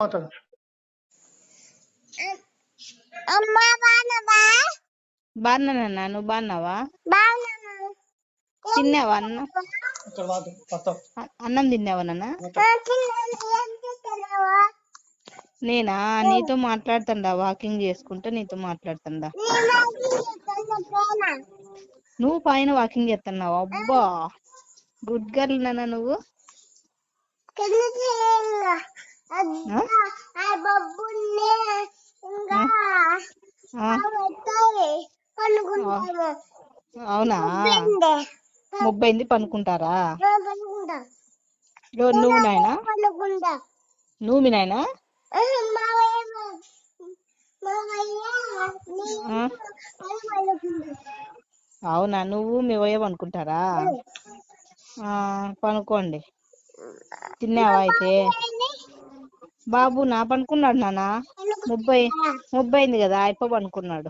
మాట్లాడు. అమ్మా బాగున్నావా? బాగున్నానన్నా, నువ్వు బాగున్నావా? బాగున్నాను. తిన్నావా అన్నం? ఇక్కడ మాట్లాడు. మొత్తం అన్నం తిన్నావా నాన్న? తిన్నాను. ఏం చేస్తున్నావు? నేనా నీతో మాట్లాడుతుండా, వాకింగ్ చేసుకుంటా నీతో మాట్లాడుతుండా. నువ్వు పైన వాకింగ్ చేస్తున్నావా? అబ్బా గుడ్ గర్ల్ నాన్న నువ్వు. అవునా, ముబ్బైంది పనుకుంటారా? నువ్వు నాయనా, నువ్వు మీ నాయనా? అవునా, నువ్వు మీ వయ్య పనుకుంటారా? పనుకోండి. తిన్నావా అయితే? బాబు నా పనుకున్నాడు నాన్న. ముబ్బైంది కదా, అయిపో పనుకున్నాడు.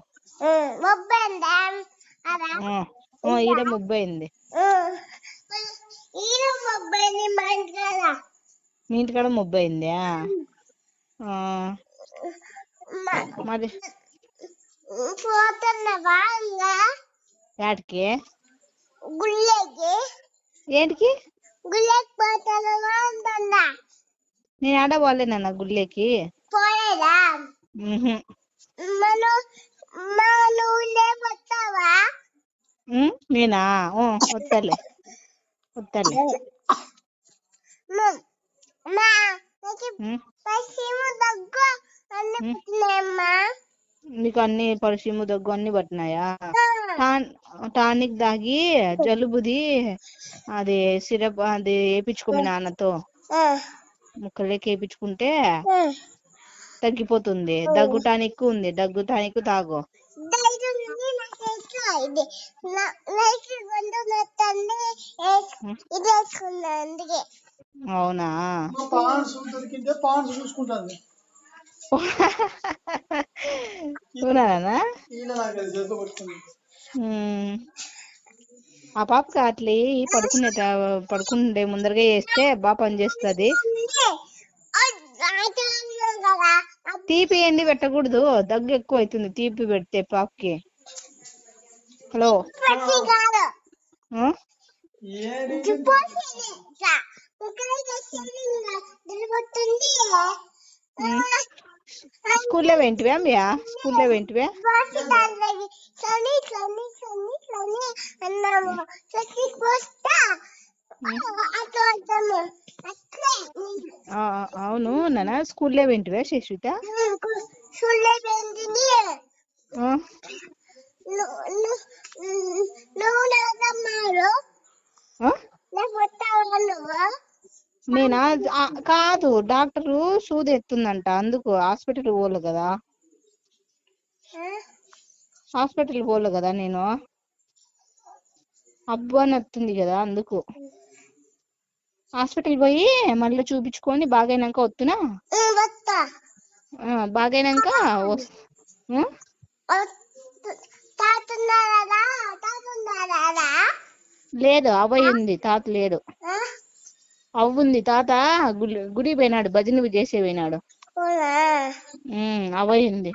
ఈడ ముబ్బైంది. మీ ఇంటికాడ ముబ్బైందా? మరి యాడికి? ఏంటికి? నేను ఆడ పోలేనన్న గుళ్ళకి. నేనా? వస్తాలే వస్తాలే. నీకు అన్ని పరిచయము దగ్గు అన్ని పట్టినాయా? టానిక్ దాగి జలుబుది అది సిరప్ అది వేయించుకో మీ నాన్నతో. ముక్కలేకి వేయించుకుంటే తగ్గిపోతుంది. దగ్గు టానిక్ ఉంది, దగ్గు టానిక్ తాగు. అవునా, దొరికింటే పాన్స్ చూసుకుంటాను. ఆ పాపకి అట్లే పడుకుండే ముందరగా వేస్తే బాగా పనిచేస్తుంది. తీపి ఎండి పెట్టకూడదు, దగ్గు ఎక్కువ అవుతుంది తీపి పెడితే పాపకి. హలో, స్కూల్లో వెంటివా అమ్మయా? స్కూల్లో వెంటివా? అవును నాన్న, స్కూల్లో వెంటివా శశిత? నేనా? కాదు, డాక్టరు సూది ఎత్తుందంట, అందుకు హాస్పిటల్ పోలే కదా. హాస్పిటల్ పోలే కదా నేను, అబ్బా నత్తుంది కదా, అందుకు హాస్పిటల్ పోయి మళ్ళీ చూపించుకొని బాగైనాక వస్తున్నా. బాగైనాక లేదు, అవ్వయి ఉంది, తాత లేడు. అవ్వుంది, తాత గుడి పోయినాడు, భజన చేసే పోయినాడు. అవ్వయి ఉంది.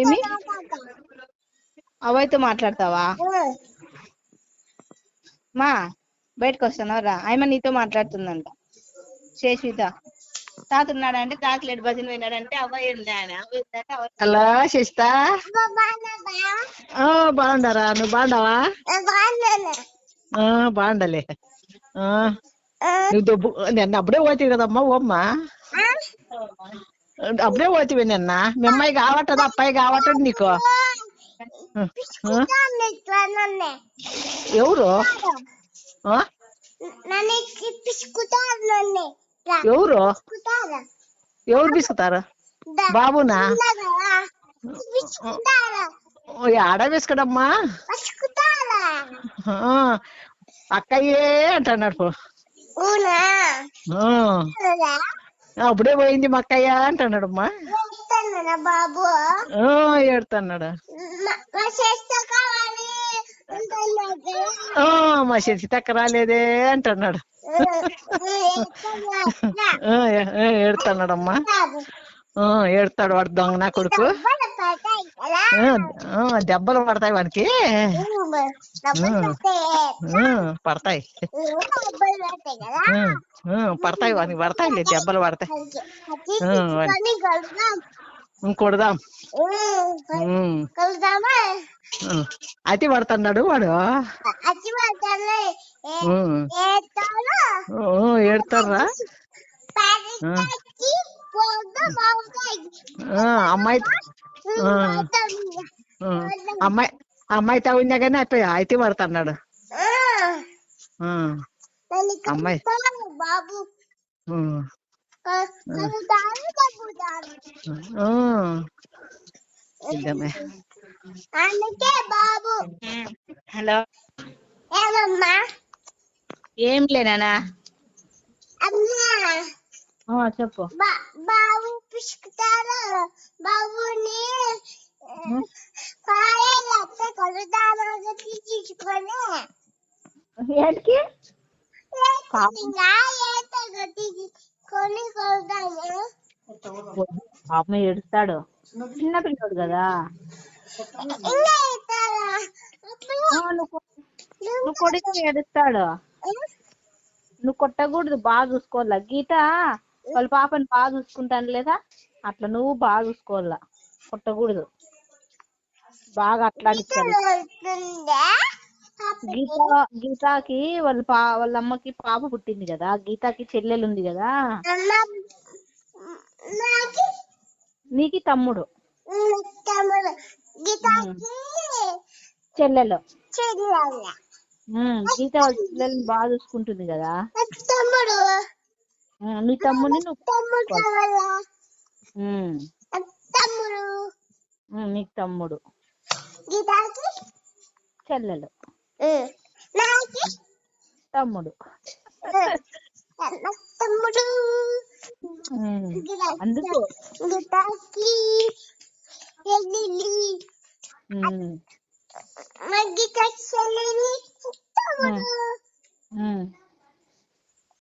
ఏమి అవ్వయితో మాట్లాడతావా? మా బయటకు వస్తాను రా, ఆయమ్మ నీతో మాట్లాడుతుందంట. శేషిత తాత ఉన్నాడంటే, తాత లేడు భజన పోయినాడంటే అవ్వయి ఉంది. ఆయన హలో శశిత, బాగుండారా? నువ్వు బాగుండావా? బాగుండలే. నువ్వు దొబ్బు నిన్న అప్పుడే పోతావు కదమ్మా. ఓమ్మ అప్పుడే పోతివి నిన్న. మీ అమ్మాయి కావట్టదు, అబ్బాయి కావట్టదు నీకు. ఎవరు ఎవరు ఎవరు బిసుకుతారు? బాబునా? ఆడ బిసుకడమ్మా. అక్కయ్యే అంటున్నాడు. అప్పుడే పోయింది మా అక్కయ్య అంటున్నాడమ్మా. బాబు ఏడుతున్నాడు. మా శశితక్క రాలేదే అంటున్నాడు. ఏడుతున్నాడమ్మా. ఏడుతాడు వాడు దొంగ నా కొడుకు. దెబ్బలు పడతాయి వానికి. పడతాయి పడతాయి వానికి పడతాయి దెబ్బలు పడతాయి. కొడదాం. అతి పడుతున్నాడు వాడు. ఏడతారా అమ్మాయి అమ్మాయి అమ్మాయి తవ్వినా కానీ అయితే పడుతున్నాడు అమ్మాయి. బాబు అందుకే బాబు. హలో ఏమమ్మా? ఏం లేనా చెప్పు. బాబు పిసుకుతారు బాబుని పాయలతో కొలుదామని తీసుకొని కొని కొలుదాము. పాపం ఏడుస్తాడు చిన్న పిల్లడు కదా. నువ్వు కొడితే ఏడుస్తాడు. నువ్వు కొట్టకూడదు, బాగా చూసుకోవాలా. గీత వాళ్ళ పాపని బాగా చూసుకుంటాను లేదా అట్లా నువ్వు బాగా చూసుకోవాలా, కొట్టకూడదు. బాగా అట్లాడిస్తారు. గీతాకి వాళ్ళ అమ్మకి పాప పుట్టింది కదా, గీతాకి చెల్లెలు ఉంది కదా. నీకి తమ్ముడు చెల్లెలు. గీత వాళ్ళ చెల్లెల్ని బాగా చూసుకుంటుంది కదా. నీ తమ్ముడిని నీకు తమ్ముడు చెల్లెలు తమ్ముడు. అందుకు